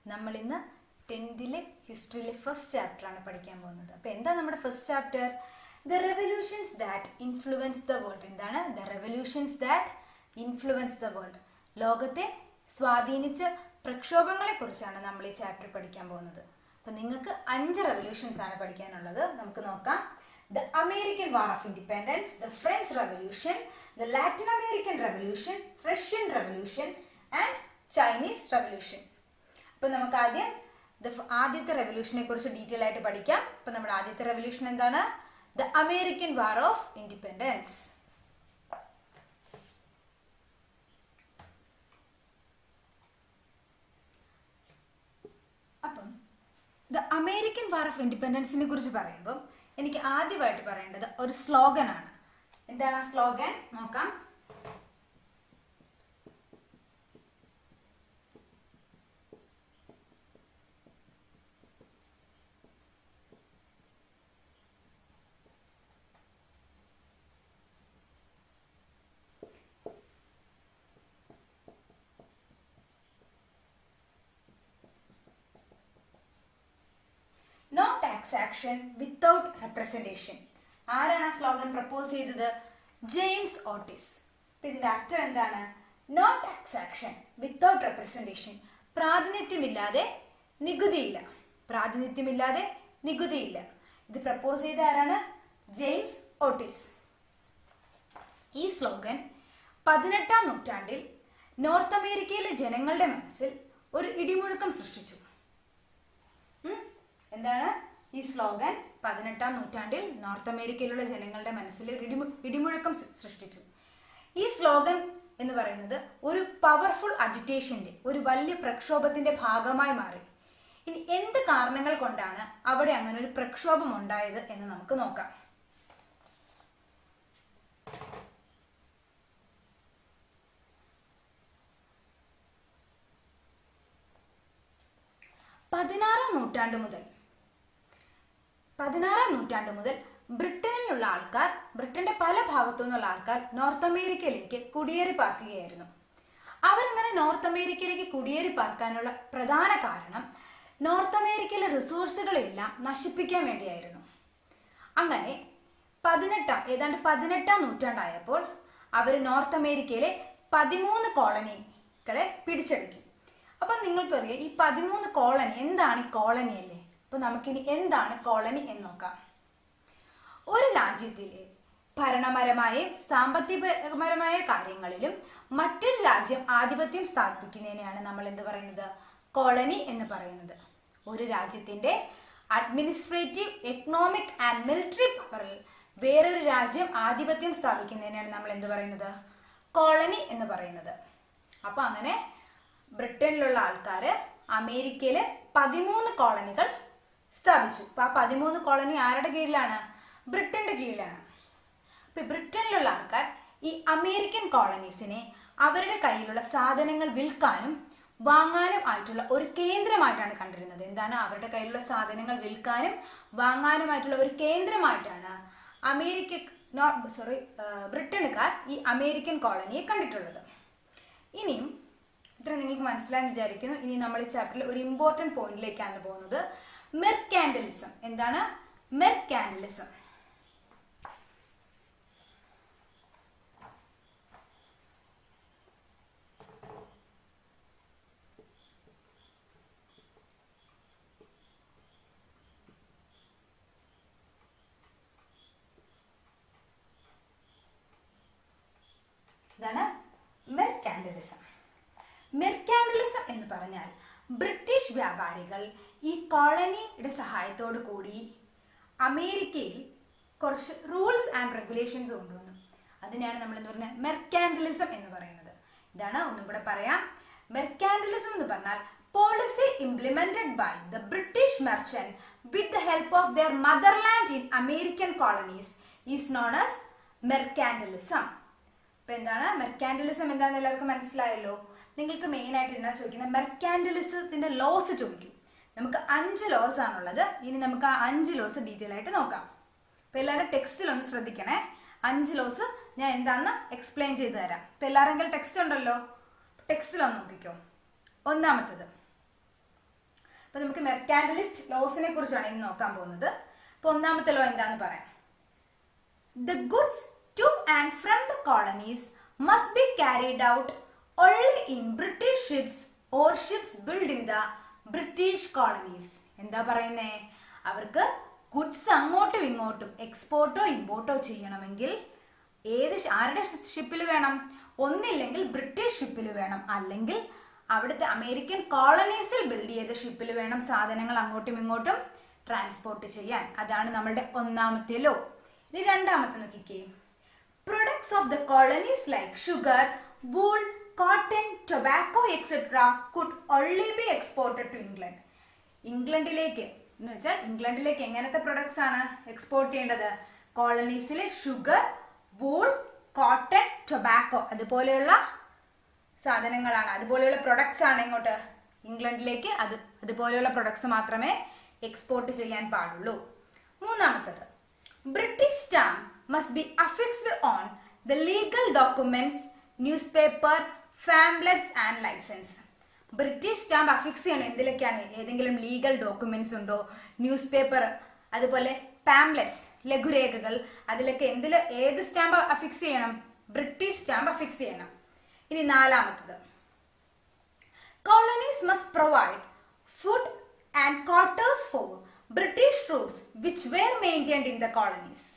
നമ്മൾ ഇന്ന് 10th ഹിസ്റ്ററിയിലെ first chapter ആണ് പഠിക്കാൻ പോകുന്നത്. അപ്പോൾ എന്താ നമ്മുടെ first chapter? The revolutions that influence the world. എന്താണ് the revolutions that influence the world? ലോകത്തെ സ്വാധീനിച്ച പ്രക്ഷോഭങ്ങളെ കുറിച്ചാണ് നമ്മൾ ഈ ചാപ്റ്റർ പഠിക്കാൻ പോകുന്നത്. അപ്പോൾ നിങ്ങൾക്ക് 5 റെവല്യൂഷൻസ് ആണ് പഠിക്കാനുള്ളത്. നമുക്ക് നോക്കാം. The American War of Independence, the French Revolution, the Latin American Revolution, Russian Revolution and Chinese Revolution. അപ്പോൾ നമുക്ക് ആദ്യത്തെ റെവല്യൂഷനെ കുറിച്ച് ഡീറ്റെയിൽ ആയിട്ട് പഠിക്കാം. അപ്പോൾ നമ്മുടെ ആദ്യത്തെ റെവല്യൂഷൻ എന്താണ്? The American War of Independence. അപ്പം The American War of Independence-നെ കുറിച്ച് പറയുമ്പോൾ എനിക്ക് ആദ്യമായിട്ട് പറയേണ്ടത് ഒരു സ്ലോഗനാണ്. എന്താണ് ആ സ്ലോഗൻ? നോക്കാം. No tax action without representation. ആരാണ് ആ സ്ലോഗൻ പ്രപ്പോസ് ചെയ്തത്? James Otis. അപ്പം ഇതിൻ്റെ അർത്ഥം എന്താണ്? No taxation without representation. പ്രാതിനിധ്യമില്ലാതെ നികുതിയില്ല. പ്രാതിനിധ്യമില്ലാതെ നികുതിയില്ല. ഇത് പ്രപ്പോസ് ചെയ്ത ആരാണ്? ജെയിംസ് ഓട്ടിസ്. ഈ സ്ലോഗൻ 18ാം നൂറ്റാണ്ടിൽ നോർത്ത് അമേരിക്കയിലെ ജനങ്ങളുടെ മനസ്സിൽ ഒരു ഇടിമുഴക്കം സൃഷ്ടിച്ചു. എന്താണ് ഈ സ്ലോഗൻ? 18ാം നൂറ്റാണ്ടിൽ നോർത്ത് അമേരിക്കയിലുള്ള ജനങ്ങളുടെ മനസ്സിൽ ഇടിമുഴക്കം സൃഷ്ടിച്ചു. ഈ സ്ലോഗൻ എന്ന് പറയുന്നത് ഒരു പവർഫുൾ അജിറ്റേഷന്റെ, ഒരു വലിയ പ്രക്ഷോഭത്തിന്റെ ഭാഗമായി മാറി. ഇനി എന്ത് കാരണങ്ങൾ കൊണ്ടാണ് അവിടെ അങ്ങനെ ഒരു പ്രക്ഷോഭം ഉണ്ടായത് എന്ന് നമുക്ക് നോക്കാം. പതിനാറാം നൂറ്റാണ്ട് മുതൽ ബ്രിട്ടനിലുള്ള ആൾക്കാർ, ബ്രിട്ടന്റെ പല ഭാഗത്തു നിന്നുള്ള ആൾക്കാർ നോർത്ത് അമേരിക്കയിലേക്ക് കുടിയേറി പാർക്കുകയായിരുന്നു. അവരിങ്ങനെ നോർത്ത് അമേരിക്കയിലേക്ക് കുടിയേറി പാർക്കാനുള്ള പ്രധാന കാരണം നോർത്ത് അമേരിക്കയിലെ റിസോഴ്സുകളെല്ലാം നശിപ്പിക്കാൻ വേണ്ടിയായിരുന്നു. അങ്ങനെ ഏതാണ്ട് 18ാം നൂറ്റാണ്ടായപ്പോൾ അവർ നോർത്ത് അമേരിക്കയിലെ 13 കോളനികളെ പിടിച്ചെടുക്കി. അപ്പം നിങ്ങൾക്കറിയാം ഈ 13 കോളനി എന്താണ്? ഈ കോളനി അല്ലേ? അപ്പൊ നമുക്കിനി എന്താണ് കോളനി എന്ന് നോക്കാം. ഒരു രാജ്യത്തിലെ ഭരണപരമായും സാമ്പത്തികപരമായ കാര്യങ്ങളിലും മറ്റൊരു രാജ്യം ആധിപത്യം സ്ഥാപിക്കുന്നതിനെയാണ് നമ്മൾ എന്ത് പറയുന്നത്? കോളനി എന്ന് പറയുന്നത്. ഒരു രാജ്യത്തിന്റെ അഡ്മിനിസ്ട്രേറ്റീവ്, എക്കണോമിക് ആൻഡ് മിലിറ്ററി പവറിൽ വേറൊരു രാജ്യം ആധിപത്യം സ്ഥാപിക്കുന്നതിനെയാണ് നമ്മൾ എന്ത് പറയുന്നത്? കോളനി എന്ന് പറയുന്നത്. അപ്പൊ അങ്ങനെ ബ്രിട്ടനിലുള്ള ആൾക്കാര് അമേരിക്കയിലെ 13 കോളനികൾ സ്ഥാപിച്ചു. അപ്പൊ ആ 13 കോളനി ആരുടെ കീഴിലാണ്? ബ്രിട്ടന്റെ കീഴിലാണ്. അപ്പൊ ബ്രിട്ടനിലുള്ള ആൾക്കാർ ഈ അമേരിക്കൻ കോളനീസിനെ അവരുടെ കയ്യിലുള്ള സാധനങ്ങൾ വിൽക്കാനും വാങ്ങാനും ആയിട്ടുള്ള ഒരു കേന്ദ്രമായിട്ടാണ് കണ്ടിരുന്നത്. എന്താണ്? അവരുടെ കയ്യിലുള്ള സാധനങ്ങൾ വിൽക്കാനും വാങ്ങാനുമായിട്ടുള്ള ഒരു കേന്ദ്രമായിട്ടാണ് ബ്രിട്ടനുകാർ ഈ അമേരിക്കൻ കോളനിയെ കണ്ടിട്ടുള്ളത്. ഇനിയും ഇത്ര നിങ്ങൾക്ക് മനസ്സിലായെന്ന് വിചാരിക്കുന്നു. ഇനി നമ്മൾ ഈ ചാപ്റ്ററിൽ ഒരു ഇമ്പോർട്ടൻറ്റ് പോയിന്റിലേക്കാണ് പോകുന്നത്. മെർക്കാന്റലിസം. എന്താണ് മെർക്കാന്റലിസം? ഇതാണ് മെർക്കാന്റലിസം. മെർക്കാന്റലിസം എന്ന് പറഞ്ഞാൽ ബ്രിട്ടീഷ് വ്യാപാരികൾ ഈ കോളനിയുടെ സഹായത്തോടു കൂടി അമേരിക്കയിൽ കുറച്ച് റൂൾസ് ആൻഡ് റെഗുലേഷൻസ് കൊണ്ടുവന്നു. അതിനെയാണ് നമ്മൾ എന്ന് പറഞ്ഞാൽ മെർക്കാന്റലിസം എന്ന് പറയുന്നത്. ഇതാണ്, ഒന്നും കൂടെ പറയാം. മെർക്കാന്റലിസം എന്ന് പറഞ്ഞാൽ policy implemented by the British merchant with the help of their motherland in American colonies is known as mercantilism. അപ്പൊ എന്താണ് മെർക്കാന്റലിസം? എന്താണെന്ന് എല്ലാവർക്കും മനസ്സിലായല്ലോ. നിങ്ങൾക്ക് മെയിൻ ആയിട്ട് ഇതിനാ ചോദിക്കുന്നത് മെർക്കാന്റലിസത്തിന്റെ ലോസ് ചോദിക്കും. നമുക്ക് 5 ലോസ് ആണുള്ളത്. ഇനി നമുക്ക് ആ 5 ലോസ് ഡീറ്റെയിൽ ആയിട്ട് നോക്കാം. അപ്പൊ എല്ലാവരും ടെക്സ്റ്റിൽ ഒന്ന് ശ്രദ്ധിക്കണേ. 5 ലോസ് ഞാൻ എന്താണെന്ന് എക്സ്പ്ലെയിൻ ചെയ്തു തരാം. ഇപ്പൊ എല്ലാവരെങ്കിലും ടെക്സ്റ്റ് ഉണ്ടല്ലോ, ടെക്സ്റ്റിൽ ഒന്ന് നോക്കിക്കോ. ഒന്നാമത്തത്, അപ്പൊ നമുക്ക് മെർക്കാന്റലിസ്റ്റ് ലോസിനെ കുറിച്ചാണ് ഇനി നോക്കാൻ പോകുന്നത്. അപ്പൊ ഒന്നാമത്തെ ലോ എന്താന്ന് പറയാം. The goods to and from the colonies must be carried out only in British ships or ships built in the British colonies. എന്താ പറയുന്നേ? അവർക്ക് ഗുഡ്സ് അങ്ങോട്ടും ഇങ്ങോട്ടും എക്സ്പോർട്ടോ ഇമ്പോർട്ടോ ചെയ്യണമെങ്കിൽ ആരുടെ ഷിപ്പിൽ വേണം? ഒന്നില്ലെങ്കിൽ ബ്രിട്ടീഷ് ഷിപ്പിൽ വേണം, അല്ലെങ്കിൽ അവിടുത്തെ അമേരിക്കൻ കോളനീസിൽ ബിൽഡ് ചെയ്ത ഷിപ്പിൽ വേണം സാധനങ്ങൾ അങ്ങോട്ടും ഇങ്ങോട്ടും ട്രാൻസ്പോർട്ട് ചെയ്യാൻ. അതാണ് നമ്മളുടെ ഒന്നാമത്തെ ലോ. ഇനി രണ്ടാമത്തെ നോക്കിക്കേ. Products of the colonies like sugar, wool, cotton, tobacco etcetera could only be exported to England. ഇംഗ്ലണ്ടിലേക്ക് എന്ന് വെച്ചാൽ ഇംഗ്ലണ്ടിലേക്ക് എങ്ങനത്തെ പ്രൊഡക്ട്സ് ആണ് എക്സ്പോർട്ട് ചെയ്യേണ്ടത്? കോളനീസിലെ ഷുഗർ, വൂൾ, കോട്ടൺ, ടൊബാക്കോ അതുപോലെയുള്ള സാധനങ്ങളാണ്, അതുപോലെയുള്ള പ്രൊഡക്ട്സ് ആണ് ഇങ്ങോട്ട് ഇംഗ്ലണ്ടിലേക്ക്. അതുപോലെയുള്ള പ്രൊഡക്ട്സ് മാത്രമേ എക്സ്പോർട്ട് ചെയ്യാൻ പാടുള്ളൂ. മൂന്നാമത്തത്, British stamp must be affixed on the legal documents, newspaper, pamphlets and license. British stamp affix ചെയ്യണം എന്തിലൊക്കെയാണ്? ഏതെങ്കിലും ലീഗൽ ഡോക്യുമെന്റ്സ് ഉണ്ടോ, ന്യൂസ് പേപ്പർ, അതുപോലെ പാംലെറ്റ്സ് ലഘുരേഖകൾ, അതിലൊക്കെ ഏത് സ്റ്റാമ്പ് അഫിക്സ് ചെയ്യണം? ബ്രിട്ടീഷ് സ്റ്റാമ്പ് അഫിക്സ് ചെയ്യണം. ഇനി നാലാമത്തത്, colonies must provide food and quarters for British troops which were maintained in the colonies.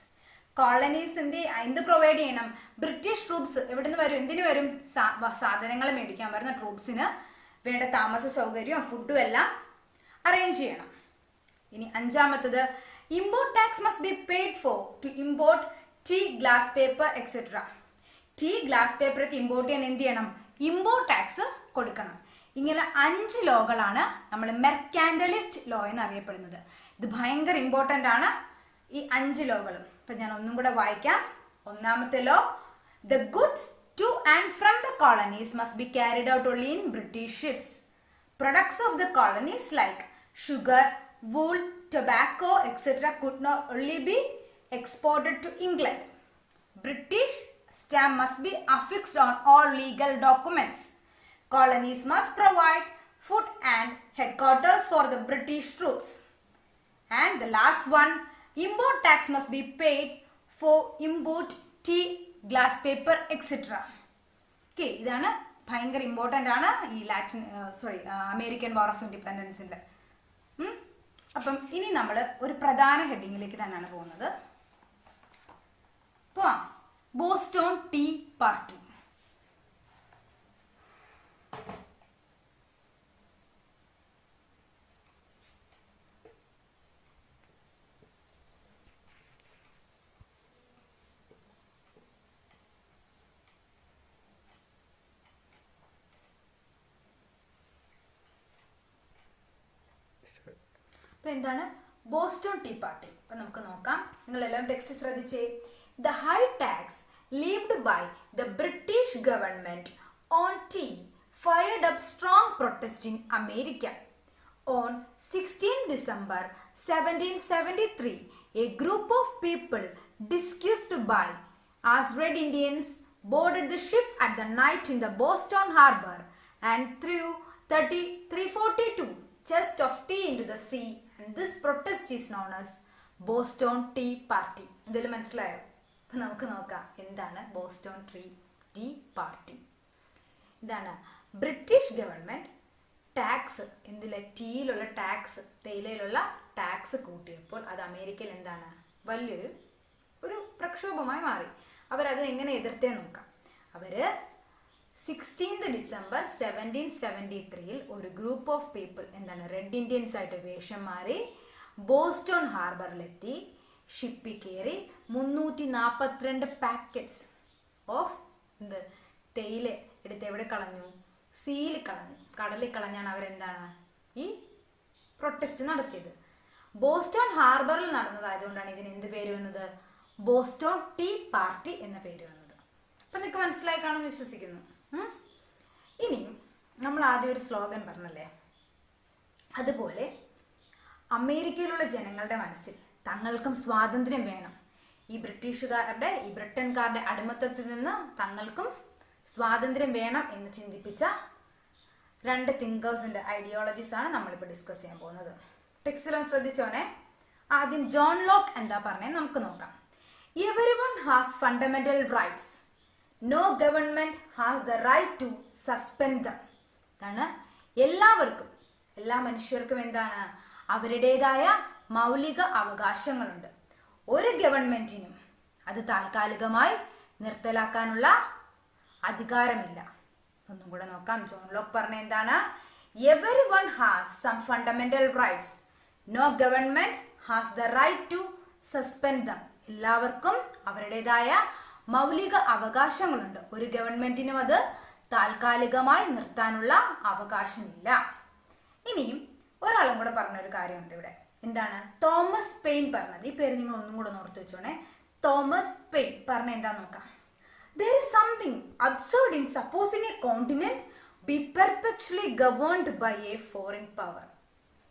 Colonies എന്ത് പ്രൊവൈഡ് ചെയ്യണം? ബ്രിട്ടീഷ് ട്രൂപ്സ് എവിടെ നിന്ന് വരും? എന്തിനു വരും? സാധനങ്ങൾ മേടിക്കാൻ വരുന്ന ട്രൂപ്സിന് വേണ്ട താമസ സൗകര്യവും ഫുഡും എല്ലാം അറേഞ്ച് ചെയ്യണം. ഇനി അഞ്ചാമത്തത്, import tax must be paid for to import tea, glass paper etcetera. Tea, glass പേപ്പറൊക്കെ ഇമ്പോർട്ട് ചെയ്യാൻ എന്ത് ചെയ്യണം? ഇമ്പോർട്ട് ടാക്സ് കൊടുക്കണം. ഇങ്ങനെ 5 ലോകളാണ് നമ്മൾ മെർക്കാന്റലിസ്റ്റ് ലോ എന്ന് അറിയപ്പെടുന്നത്. ഇത് ഭയങ്കര ഇമ്പോർട്ടൻ്റ് ആണ് ഈ 5 ലോകളും. ഇപ്പം ഞാൻ ഒന്നും കൂടെ വായിക്കാം. ഒന്നാമത്തെ law, the goods to and from the colonies must be carried out only in British ships. Products of the colonies like sugar, wool, tobacco, etc. could not only be exported to England. British stamp must be affixed on all legal documents. Colonies must provide food and headquarters for the British troops. And the last one, import tax must be paid for import tea, glass paper etcetera. Okay, ഇതാണ് ഭയങ്കര important ആണ് ഈ American war of ഇൻഡിപെൻഡൻസിൻ്റെ. അപ്പം ഇനി നമ്മൾ ഒരു പ്രധാന ഹെഡിങ്ങിലേക്ക് തന്നെയാണ് പോകുന്നത്. പോവാം. Boston tea party. അപ്പൊ എന്താണ് ബോസ്റ്റോൺ ടീ പാർട്ടി? അപ്പൊ നമുക്ക് നോക്കാം. നിങ്ങളെല്ലാം ടെക്സ്റ്റ് ശ്രദ്ധിച്ചേ. The high tax levied by the British government on tea fired up strong protest in America. On 16 December 1773, a group of people disguised by as Red Indians boarded the ship at the night in the Boston harbor and threw 342 chests of tea into the sea, and this protest is known as Boston Tea Party. ഇതിൽ മനസ്സിലായോ? അപ്പം നമുക്ക് നോക്കാം എന്താണ് Boston tea party. ഇതാണ് British government tax, ടീയിലുള്ള tax, തേയിലയിലുള്ള tax കൂട്ടിയപ്പോൾ അത് അമേരിക്കയിൽ എന്താണ് വലിയൊരു പ്രക്ഷോഭമായി മാറി. അവരത് എങ്ങനെ എതിർത്തേ നോക്കാം. അവർ 16 December 1773 ഒരു ഗ്രൂപ്പ് ഓഫ് പീപ്പിൾ എന്താണ് റെഡ് ഇന്ത്യൻസ് ആയിട്ട് വേഷം മാറി ബോസ്റ്റോൺ ഹാർബറിലെത്തി. ഷിപ്പിൽ കയറി 342 പാക്കറ്റ്സ് ഓഫ് തേയില എടുത്ത് എവിടെ കളഞ്ഞു? സീയിൽ കളഞ്ഞു, കടലിൽ കളഞ്ഞാണ് അവരെന്താണ് ഈ പ്രൊട്ടസ്റ്റ് നടത്തിയത്. ബോസ്റ്റോൺ ഹാർബറിൽ നടന്നതായതുകൊണ്ടാണ് ഇതിന് എന്ത് പേര് വന്നത്? ബോസ്റ്റോൺ ടീ പാർട്ടി എന്ന പേര് വന്നത്. അപ്പം നിങ്ങൾക്ക് മനസ്സിലായി കാണുമെന്ന് വിശ്വസിക്കുന്നു. ഇനി നമ്മൾ ആദ്യം ഒരു സ്ലോഗൻ പറഞ്ഞല്ലേ, അതുപോലെ അമേരിക്കയിലുള്ള ജനങ്ങളുടെ മനസ്സിൽ തങ്ങൾക്കും സ്വാതന്ത്ര്യം വേണം, ഈ ബ്രിട്ടൻകാരുടെ അടിമത്തത്തിൽ നിന്ന് തങ്ങൾക്കും സ്വാതന്ത്ര്യം വേണം എന്ന് ചിന്തിപ്പിച്ച രണ്ട് തിങ്കേഴ്സിന്റെ ഐഡിയോളജീസ് ആണ് നമ്മളിപ്പോൾ ഡിസ്കസ് ചെയ്യാൻ പോകുന്നത്. ടെക്സ്റ്റിലും ശ്രദ്ധിച്ചോണേ. ആദ്യം ജോൺ ലോക്ക് എന്താ പറഞ്ഞേ നമുക്ക് നോക്കാം. Everyone has fundamental rights, no government has the right to suspend them. ഇതാണ് എല്ലാവർക്കും, എല്ലാ മനുഷ്യർക്കും എന്താണ് അവരുടേതായ മൗലിക അവകാശങ്ങളുണ്ട്. ഒരു ഗവൺമെന്റിനും അത് താൽക്കാലികമായി നിർത്തലാക്കാനുള്ള അധികാരമില്ല. ഒന്നും കൂടെ നോക്കാം. ജോൺ ലോക്ക് പറഞ്ഞ എന്താണ്? Everyone has some fundamental rights, no government has the right to suspend them. എല്ലാവർക്കും അവരുടേതായ മൗലിക അവകാശങ്ങളുണ്ട്. ഒരു ഗവൺമെന്റിനും അത് താൽക്കാലികമായി നിർത്താനുള്ള അവകാശമില്ല. ഇനിയും ഒരാളും കൂടെ പറഞ്ഞൊരു കാര്യമുണ്ട് ഇവിടെ. എന്താണ്? തോമസ് പെയിൻ പറഞ്ഞത്. ഈ പേര് നിങ്ങൾ ഒന്നും കൂടെ ഓർത്ത് വെച്ചോണേ. തോമസ് പെയിൻ പറഞ്ഞ എന്താ നോക്കാം. There is something absurd in supposing a continent be perpetually governed by a foreign power.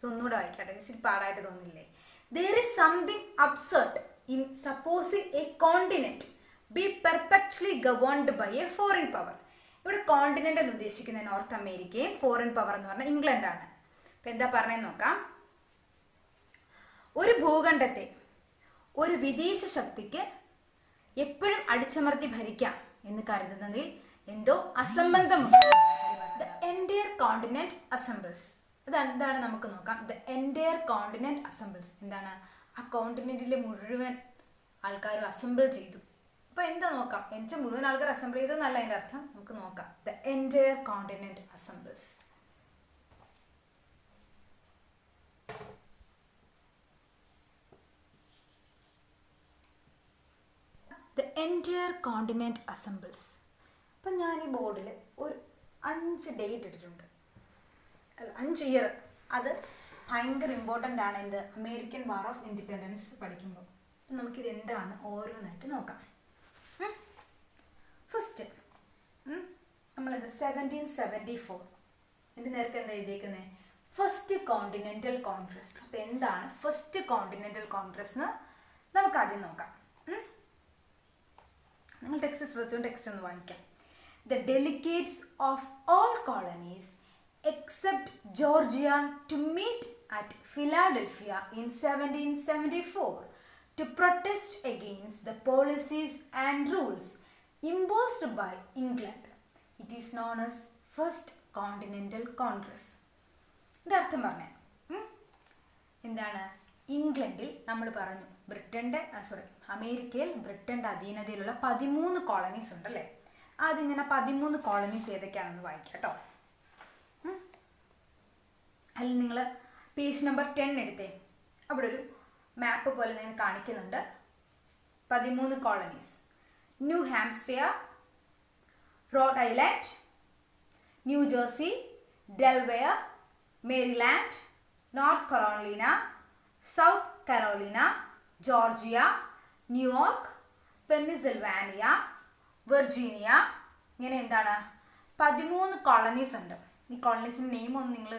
ഒന്നുകൂടെ വായിക്കട്ടെ, ഇച്ചിരി പാടായിട്ട് തോന്നില്ലേ? There is something absurd in supposing a continent be perpetually governed by a foreign power. ഇവിടെ continent എന്ന് ഉദ്ദേശിക്കുന്നത് north അമേരിക്കയും foreign power എന്ന് പറഞ്ഞാൽ ഇംഗ്ലണ്ടാണ്. അപ്പൊ എന്താ പറഞ്ഞതെന്ന് നോക്കാം. ഒരു ഭൂഖണ്ഡത്തെ ഒരു വിദേശ ശക്തിക്ക് എപ്പോഴും അടിച്ചമർത്തി ഭരിക്കാം എന്ന് കരുതുന്നതിൽ എന്തോ അസംബന്ധമുണ്ട്. The entire continent assembles. അതെന്താണ് നമുക്ക് നോക്കാം. ദ എൻറ്റയർ കോണ്ടിനെന്റ് അസംബിൾസ് എന്താണ്? ആ കോണ്ടിനെന്റിലെ മുഴുവൻ ആൾക്കാരും അസംബിൾ ചെയ്തു. അപ്പൊ എന്താ നോക്കാം. എന്നുവെച്ചാൽ മുഴുവൻ ആൾക്കാർ അസംബിൾ ചെയ്തെന്നല്ല അതിന്റെ അർത്ഥം. നമുക്ക് നോക്കാം. The entire continent assembles. The entire continent assembles. അപ്പം ഞാൻ ഈ ബോർഡിൽ ഒരു 5 ഡേറ്റ് ഇട്ടിട്ടുണ്ട്, 5 ഇയർ. അത് ഭയങ്കര ഇമ്പോർട്ടൻ്റ് ആണ് എന്ത് അമേരിക്കൻ വാർ ഓഫ് ഇൻഡിപെൻഡൻസ് പഠിക്കുമ്പോൾ. നമുക്കിത് എന്താണ് ഓരോന്നായിട്ട് നോക്കാം. ഫസ്റ്റ് നമ്മളിത് 1774 എൻ്റെ നേർക്ക് എന്താ എഴുതിയേക്കുന്നത്? First continental Congress. അപ്പം എന്താണ് ഫസ്റ്റ് കോണ്ടിനെൻ്റൽ കോൺഗ്രസ് എന്ന് നമുക്ക് ആദ്യം നോക്കാം. നിങ്ങൾ ടെക്സ്റ്റ് ശ്രദ്ധിച്ചുകൊണ്ട് ടെക്സ്റ്റ് ഒന്ന് വായിക്കാം. The delegates of all colonies except Georgia to meet at Philadelphia in 1774 to protest against the policies and rules imposed by England. It is known as First Continental Congress. ഇതിൻ്റെ അർത്ഥം പറഞ്ഞേ എന്താണ്? ഇംഗ്ലണ്ടിൽ നമ്മൾ പറഞ്ഞു അമേരിക്കയിൽ ബ്രിട്ടന്റെ അധീനതയിലുള്ള 13 കോളനീസ് ഉണ്ടല്ലേ. ആദ്യം ഇങ്ങനെ 13 കോളനീസ് ഏതൊക്കെയാണെന്ന് വായിക്കാം കേട്ടോ. അതിൽ നിങ്ങൾ പേജ് നമ്പർ 10 എടുത്തേ. അവിടെ ഒരു മാപ്പ് പോലെ ഞാൻ കാണിക്കുന്നുണ്ട്. 13 colonies: New Hampshire, Rhode Island, New Jersey, Delaware, Maryland, North Carolina, South Carolina, Georgia, New York, Pennsylvania, Virginia. ഇങ്ങനെ എന്താണ് 13 കോളനീസ് ഉണ്ട്. ഈ കോളനീസിൻ്റെ നെയിം ഒന്നും നിങ്ങൾ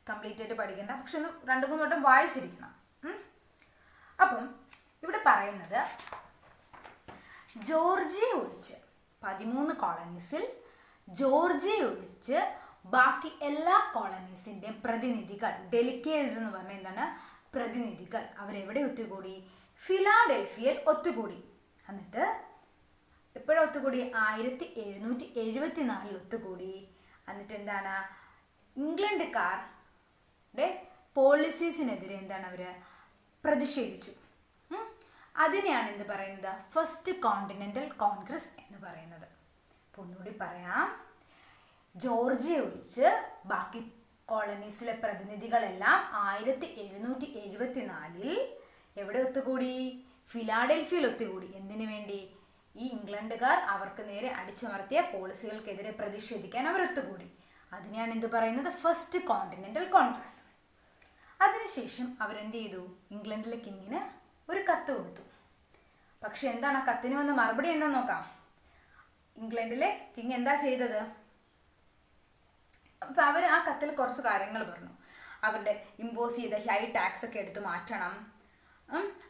കംപ്ലീറ്റ് ആയിട്ട് പഠിക്കണ്ട, പക്ഷെ ഒന്ന് 2-3 വട്ടം വായിച്ചിരിക്കണം. അപ്പം ഇവിടെ പറയുന്നത് ജോർജിയ ഒഴിച്ച് 13 കോളനീസിൽ ജോർജിയ ഒഴിച്ച് ബാക്കി എല്ലാ കോളനീസിൻ്റെയും പ്രതിനിധികൾ, ഡെലിഗേറ്റ്സ് എന്ന് പറഞ്ഞാൽ എന്താണ്? പ്രതിനിധികൾ. അവരെവിടെ ഒത്തുകൂടി? ഫിലാഡൽഫിയയിൽ ഒത്തുകൂടി. എന്നിട്ട് എപ്പോഴും ഒത്തുകൂടി? 1774 ഒത്തുകൂടി. എന്നിട്ട് എന്താണ്? ഇംഗ്ലണ്ടുകാരുടെ പോളിസീസിനെതിരെ എന്താണ് അവർ പ്രതിഷേധിച്ചു. അതിനെയാണ് എന്ത് പറയുന്നത്? ഫസ്റ്റ് കോണ്ടിനെൻ്റൽ കോൺഗ്രസ് എന്ന് പറയുന്നത്. അപ്പോൾ ഒന്നുകൂടി പറയാം. ജോർജിയ ഒഴിച്ച് ബാക്കി കോളനീസിലെ പ്രതിനിധികളെല്ലാം 1774 എവിടെ ഒത്തുകൂടി? ഫിലാഡൽഫിയയിൽ ഒത്തുകൂടി. എന്തിനു വേണ്ടി? ഈ ഇംഗ്ലണ്ടുകാർ അവർക്ക് നേരെ അടിച്ചമർത്തിയ പോളിസികൾക്കെതിരെ പ്രതിഷേധിക്കാൻ അവർ ഒത്തുകൂടി. അതിനെയാണ് എന്ത് പറയുന്നത്? First continental Congress. അതിനുശേഷം അവരെന്ത് ചെയ്തു? ഇംഗ്ലണ്ടിലെ കിങ്ങിന് ഒരു കത്ത് കൊടുത്തു. പക്ഷെ എന്താണ് ആ കത്തിന് വന്ന മറുപടി എന്താന്ന് നോക്കാം. ഇംഗ്ലണ്ടിലെ കിങ് എന്താ ചെയ്തത്? അപ്പം അവർ ആ കത്തിൽ കുറച്ച് കാര്യങ്ങൾ പറഞ്ഞു. അവരുടെ ഇമ്പോസ് ചെയ്ത ഹൈ ടാക്സ് ഒക്കെ എടുത്ത് മാറ്റണം,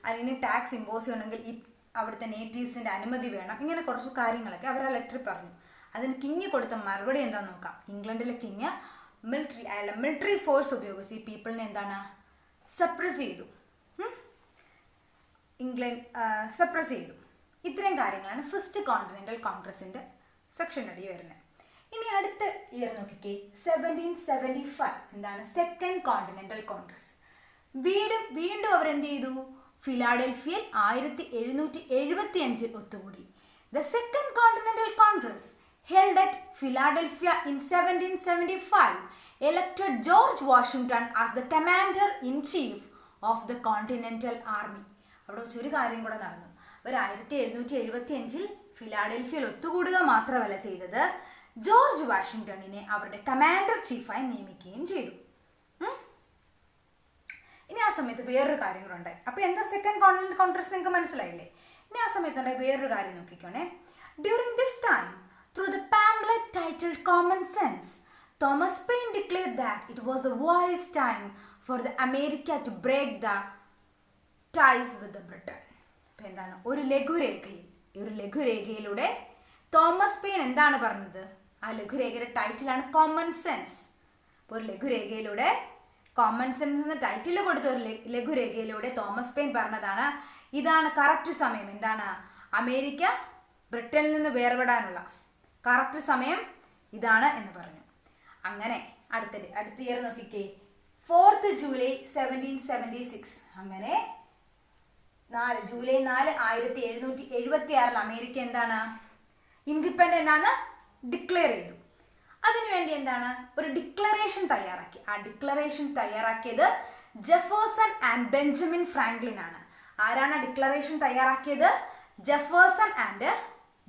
അതിന് ടാക്സ് ഇമ്പോസ് ചെയ്യണമെങ്കിൽ ഈ അവിടുത്തെ നേറ്റീവ്സിൻ്റെ അനുമതി വേണം, ഇങ്ങനെ കുറച്ച് കാര്യങ്ങളൊക്കെ അവർ ആ ലെറ്ററിൽ പറഞ്ഞു. അതിന് കിങ് കൊടുത്ത മറുപടി എന്താണെന്ന് നോക്കാം. ഇംഗ്ലണ്ടിലെ കിങ് മിലിറ്ററി ഫോഴ്സ് ഉപയോഗിച്ച് ഈ പീപ്പിളിനെ എന്താണ് സപ്രസ് ചെയ്തു. സപ്രസ് ചെയ്തു. ഇത്രയും കാര്യങ്ങളാണ് ഫസ്റ്റ് കോണ്ടിനെന്റൽ കോൺഗ്രസിന്റെ സെക്ഷൻ അടി വരുന്നത്. ഇനി അടുത്ത ഇയർ നോക്കിക്കേ, 1775 എന്താണ് സെക്കൻഡ് കോണ്ടിനെന്റൽ കോൺഗ്രസ്. വീണ്ടും അവരെന്ത് ചെയ്തു? ഫിലാഡൽഫിയയിൽ 1775 ഒത്തുകൂടി. The Second Continental Congress held at Philadelphia in 1775 elected George Washington as the commander-in-chief of the Continental Army. അവിടെ ഒരു കാര്യം കൂടെ നടന്നു. അവർ 1775 ഫിലാഡൽഫിയയിൽ ഒത്തുകൂടുക മാത്രമല്ല ചെയ്തത്, ജോർജ് വാഷിങ്ടണിനെ അവരുടെ കമാൻഡർ ചീഫായി നിയമിക്കുകയും ചെയ്തു. ഇനി ആ സമയത്ത് വേറൊരു കാര്യം കൂടെ ഉണ്ടായി. അപ്പൊ എന്താ സെക്കൻഡ് കോണ്ടിനെന്റൽ കോൺഗ്രസ് നിങ്ങൾക്ക് മനസ്സിലായില്ലേ? ഇനി ആ സമയത്തുണ്ടായി വേറൊരു കാര്യം നോക്കിക്കോണേ. During this time through the pamphlet titled common sense, Thomas Paine declared that it was a wise time for the America to break the ties with the Britain. അപ്പൊ എന്താണ് ഒരു ലഘുരേഖയിലൂടെ തോമസ് പെയിൻ എന്താണ് പറഞ്ഞത്? ആ ലഘുരേഖയുടെ ടൈറ്റിലാണ് കോമൺ സെൻസ്. അപ്പോൾ ഒരു ലഘുരേഖയിലൂടെ common sense എന്ന title കൊടുത്ത ഒരു ലഘുരേഖയിലൂടെ തോമസ് പെയിൻ പറഞ്ഞതാണ് ഇതാണ് കറക്റ്റ് സമയം, എന്താണ് അമേരിക്ക ബ്രിട്ടനിൽ നിന്ന് വേർപെടാനുള്ള കറക്റ്റ് സമയം ഇതാണ് എന്ന് പറഞ്ഞു. അങ്ങനെ അടുത്ത ഇയർ നോക്കിക്കേ, 4th ജൂലൈ 1776. അങ്ങനെ ജൂലൈ 4 1776 അമേരിക്ക എന്താണ് ഇൻഡിപെൻഡന്റ് ആണ് ഡിക്ലെയർ ചെയ്തു. അതിനുവേണ്ടി എന്താണ് ഒരു ഡിക്ലറേഷൻ തയ്യാറാക്കി. ആ ഡിക്ലറേഷൻ തയ്യാറാക്കിയത് ജെഫേഴ്സൺ ആൻഡ് ബെഞ്ചമിൻ ഫ്രാങ്ക്ലിൻ ആണ്. ആരാണ് ഡിക്ലറേഷൻ തയ്യാറാക്കിയത്? ജെഫേഴ്സൺ ആൻഡ്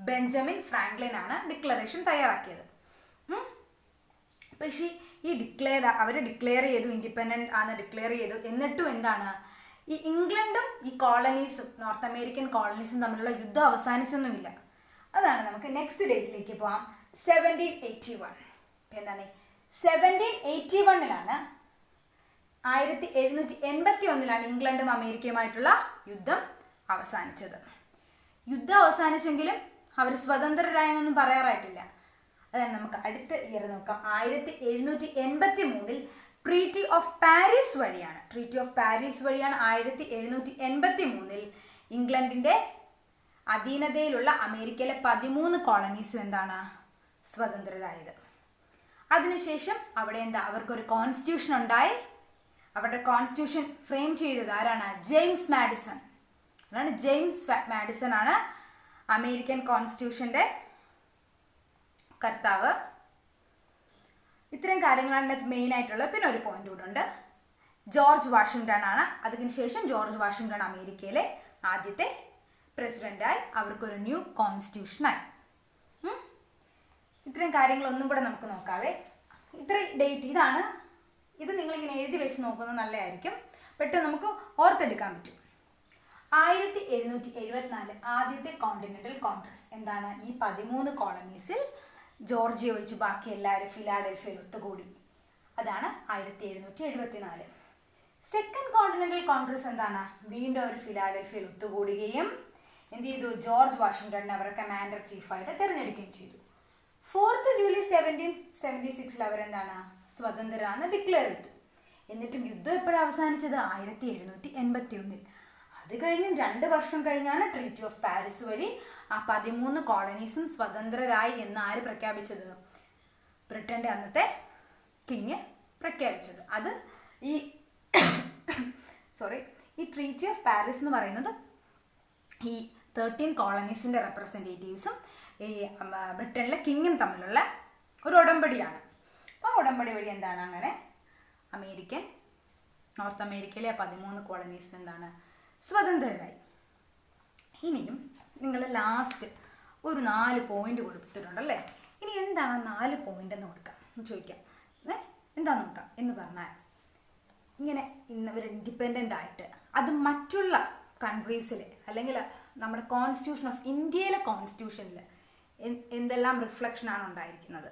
ബെഞ്ചമിൻ ഫ്രാങ്ക്ലിൻ ആണ് ഡിക്ലറേഷൻ തയ്യാറാക്കിയത്. പക്ഷേ ഈ അവർ ഡിക്ലെയർ ചെയ്തു, ഇൻഡിപെൻഡന്റ് ആണ് ഡിക്ലെയർ ചെയ്തു. എന്നിട്ടും എന്താണ് ഈ ഇംഗ്ലണ്ടും ഈ കോളനീസും നോർത്ത് അമേരിക്കൻ കോളനീസും തമ്മിലുള്ള യുദ്ധം അവസാനിച്ചൊന്നുമില്ല. അതാണ് നമുക്ക് നെക്സ്റ്റ് ഡേറ്റിലേക്ക് പോവാം. 1781 എന്താണ് 1781 1781 ഇംഗ്ലണ്ടും അമേരിക്കയുമായിട്ടുള്ള യുദ്ധം അവസാനിച്ചത്. യുദ്ധം അവസാനിച്ചെങ്കിലും അവർ സ്വതന്ത്രരായെന്നൊന്നും പറയാറായിട്ടില്ല. അതാണ് നമുക്ക് അടുത്ത ഇയർ നോക്കാം. 1783 ട്രീറ്റി ഓഫ് പാരീസ് വഴിയാണ് 1783 ഇംഗ്ലണ്ടിന്റെ അധീനതയിലുള്ള അമേരിക്കയിലെ 13 കോളനീസും എന്താണ് സ്വതന്ത്രരായത്. അതിനുശേഷം അവിടെ അവർക്കൊരു കോൺസ്റ്റിറ്റ്യൂഷൻ ഉണ്ടായി. അവരുടെ കോൺസ്റ്റിറ്റ്യൂഷൻ ഫ്രെയിം ചെയ്തത് ആരാണ്? James Madison. അതാണ് ജെയിംസ് മാഡിസൺ ആണ് അമേരിക്കൻ കോൺസ്റ്റിറ്റ്യൂഷന്റെ കർത്താവ്. ഇത്രയും കാര്യങ്ങളാണ് മെയിൻ ആയിട്ടുള്ളത്. പിന്നെ ഒരു പോയിന്റ് കൂടെ ഉണ്ട്, ജോർജ് വാഷിങ്ടൺ ആണ്. അതിനുശേഷം ജോർജ് വാഷിങ്ടൺ അമേരിക്കയിലെ ആദ്യത്തെ പ്രസിഡന്റായി. അവർക്കൊരു ന്യൂ കോൺസ്റ്റിറ്റ്യൂഷനായി. ഇത്രയും കാര്യങ്ങളൊന്നും കൂടെ നമുക്ക് നോക്കാവേ. ഇത്ര ഡേറ്റ് ഇതാണ്. ഇത് നിങ്ങളിങ്ങനെ എഴുതി വെച്ച് നോക്കുന്നത് നല്ലതായിരിക്കും, പെട്ടെന്ന് നമുക്ക് ഓർത്തെടുക്കാൻ പറ്റും. 1774 ആദ്യത്തെ കോണ്ടിനെന്റൽ കോൺഗ്രസ് എന്താണ് ഈ 13 കോളനീസിൽ ജോർജിയ ഒഴിച്ച് ബാക്കി എല്ലാവരും ഫിലാഡൽഫിയയിൽ ഒത്തുകൂടി. അതാണ് 1774. സെക്കൻഡ് കോണ്ടിനെന്റൽ കോൺഗ്രസ് എന്താണ് വീണ്ടും അവർ ഫിലാഡൽഫിയയിൽ ഒത്തുകൂടുകയും എന്ത് ചെയ്തു? ജോർജ് വാഷിങ്ടണിനെ അവരുടെ കമാൻഡർ ചീഫായിട്ട് തിരഞ്ഞെടുക്കുകയും ചെയ്തു. 4th ജൂലൈ 1776 അവരെന്താണ് സ്വതന്ത്രരാന്ന് ഡിക്ലെയർ ചെയ്തു. എന്നിട്ടും യുദ്ധം എപ്പോഴാണ് അവസാനിച്ചത്? 1781. അത് കഴിഞ്ഞ് 2 വർഷം കഴിഞ്ഞാണ് ട്രീറ്റി ഓഫ് പാരീസ് വഴി ആ 13 കോളനീസും സ്വതന്ത്രരായി എന്ന് ആര് പ്രഖ്യാപിച്ചത്? ബ്രിട്ടന്റെ അന്നത്തെ കിങ് പ്രഖ്യാപിച്ചത്. അത് ഈ ട്രീറ്റി ഓഫ് പാരീസ് എന്ന് പറയുന്നത് ഈ 13 കോളനീസിന്റെ റെപ്രസെൻറ്റേറ്റീവ്സും ഈ ബ്രിട്ടനിലെ കിങ്ങും തമ്മിലുള്ള ഒരു ഉടമ്പടിയാണ്. അപ്പോൾ ഉടമ്പടി വഴി എന്താണ് അങ്ങനെ നോർത്ത് അമേരിക്കയിലെ 13 കോളനീസ് എന്താണ് സ്വതന്ത്രരായി. ഇനിയും നിങ്ങൾ ലാസ്റ്റ് ഒരു 4 പോയിന്റ് കൊടുത്തിട്ടുണ്ടല്ലേ. ഇനി എന്താണ് 4 പോയിന്റ് എന്ന് കൊടുക്കാം ചോദിക്കാം. എന്താന്ന് നോക്കാം. എന്ന് പറഞ്ഞാൽ ഇങ്ങനെ ഇന്നവർ ഇൻഡിപെൻഡൻ്റ് ആയിട്ട് അത് മറ്റുള്ള കൺട്രീസിൽ അല്ലെങ്കിൽ നമ്മുടെ കോൺസ്റ്റിറ്റ്യൂഷൻ ഓഫ് ഇന്ത്യയിലെ കോൺസ്റ്റിറ്റ്യൂഷനിൽ എന്തെല്ലാം റിഫ്ലക്ഷനാണ് ഉണ്ടായിരിക്കുന്നത്.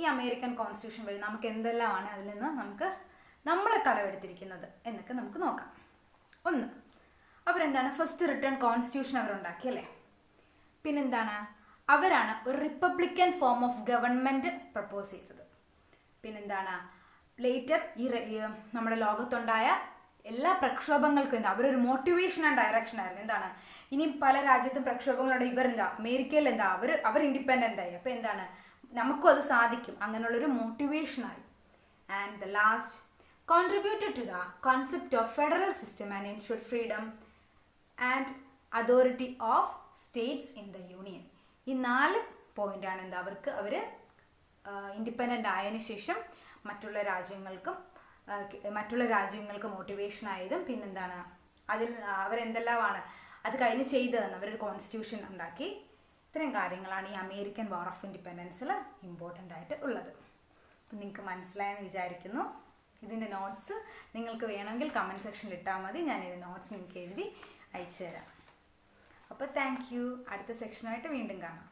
ഈ അമേരിക്കൻ കോൺസ്റ്റിറ്റ്യൂഷൻ വഴി നമുക്ക് എന്തെല്ലാമാണ് അതിൽ നിന്ന് നമ്മളെ കടമെടുത്തിരിക്കുന്നത് എന്നൊക്കെ നമുക്ക് നോക്കാം. ഒന്ന്, അവരെന്താണ് ഫസ്റ്റ് റിട്ടേൺ കോൺസ്റ്റിറ്റ്യൂഷൻ അവരുണ്ടാക്കിയല്ലേ. പിന്നെന്താണ് അവരാണ് ഒരു Republican form of government propose ചെയ്തത്. പിന്നെന്താണ് ലേറ്റർ നമ്മുടെ ലോകത്തുണ്ടായ എല്ലാ പ്രക്ഷോഭങ്ങൾക്കും എന്താ അവരൊരു മോട്ടിവേഷൻ ആൻഡ് ഡയറക്ഷൻ ആയിരുന്നു. എന്താണ് ഇനി പല രാജ്യത്തും പ്രക്ഷോഭങ്ങളുണ്ട്, ഇവരെന്താ അമേരിക്കയിൽ എന്താ അവർ ഇൻഡിപെൻഡൻ്റ് ആയി, അപ്പോൾ എന്താണ് നമുക്കും അത് സാധിക്കും, അങ്ങനെയുള്ളൊരു മോട്ടിവേഷനായി. And the last contributed to the concept of federal system and ensured freedom and authority of states in the union. ഈ 4 പോയിന്റാണ് എന്താ അവർ ഇൻഡിപെൻഡൻ്റ് ആയതിനു ശേഷം മറ്റുള്ള രാജ്യങ്ങൾക്ക് മോട്ടിവേഷൻ ആയതും പിന്നെന്താണ് അതിൽ അവരെന്തെല്ലാമാണ് അത് കഴിഞ്ഞ് ചെയ്തതെന്ന് അവരൊരു കോൺസ്റ്റിറ്റ്യൂഷൻ ഉണ്ടാക്കി. ഇത്രയും കാര്യങ്ങളാണ് ഈ അമേരിക്കൻ വാർ ഓഫ് ഇൻഡിപെൻഡൻസിൽ ഇമ്പോർട്ടൻ്റ് ആയിട്ട് ഉള്ളത്. അപ്പം നിങ്ങൾക്ക് മനസ്സിലായെന്ന് വിചാരിക്കുന്നു. ഇതിൻ്റെ നോട്ട്സ് നിങ്ങൾക്ക് വേണമെങ്കിൽ കമൻറ്റ് സെക്ഷനിൽ ഇട്ടാൽ മതി, ഞാനിതിൻ്റെ നോട്ട്സ് നിങ്ങൾക്ക് എഴുതി അയച്ചു തരാം. അപ്പോൾ താങ്ക് യു. അടുത്ത സെക്ഷനായിട്ട് വീണ്ടും കാണാം.